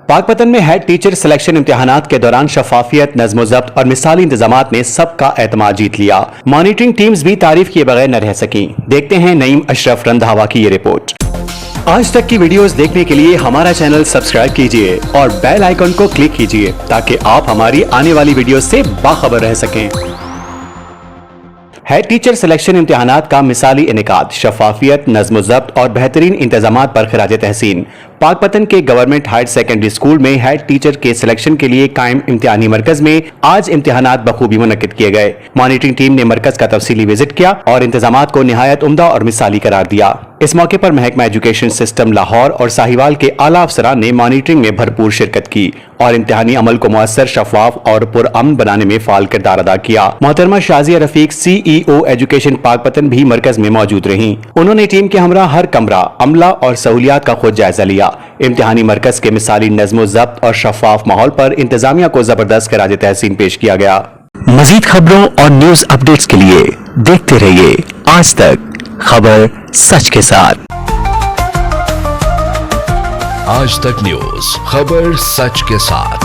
पाकपतन में head teacher selection इम्तिहानात के दौरान शफाफियत, नज़्म व ज़ब्त और मिसाली इंतजामात ने सबका एतमाद जीत लिया। मॉनिटरिंग टीम्स भी तारीफ किए बगैर न रह सकी। देखते हैं नईम अशरफ रंधावा की ये रिपोर्ट। आज तक की वीडियोस देखने के लिए हमारा चैनल सब्सक्राइब कीजिए और बेल आइकन को क्लिक कीजिए ताकि आप हमारी आने वाली वीडियोस से बाखबर रह सकें। हेड टीचर सिलेक्शन इम्तिहानात का मिसाली इनेकाद, शफाफियत, नज़्म व ज़ब्त और बेहतरीन इंतजामात पर खिराज तहसीन। पाकपतन के गवर्नमेंट हायर सेकेंडरी स्कूल में हेड टीचर के सिलेक्शन के लिए कायम इम्तिहानी मरकज में आज इम्तिहानात बखूबी मुनक्किद किए गए। मॉनिटरिंग टीम ने मरकज का तफसीली विजिट किया और इंतजामात को निहायत उम्दा और मिसाली करार दिया। इस मौके पर महकमा एजुकेशन सिस्टम लाहौर और साहिवाल के आला अफसरान ने मॉनिटरिंग में भरपूर शिरकत की और इम्तिहानी अमल को मुअस्सर, शफाफ और पुरअमन बनाने में फाल किरदार अदा किया। मोहतरमा शाजिया रफीक, CEO एजुकेशन पाकपतन भी मरकज में मौजूद रहीं। उन्होंने टीम के हमरा हर कमरा, अमला और सहूलियात का खुद जायजा लिया। इम्तिहानी मरकज के मिसाली नज़्म व ज़ब्त और शफाफ माहौल पर इंतजामिया को जबरदस्त खिराज तहसीन पेश किया गया। मजीद खबरों और न्यूज अपडेट्स के लिए देखते रहिए आज तक, खबर सच के साथ। आज तक न्यूज, खबर सच के साथ।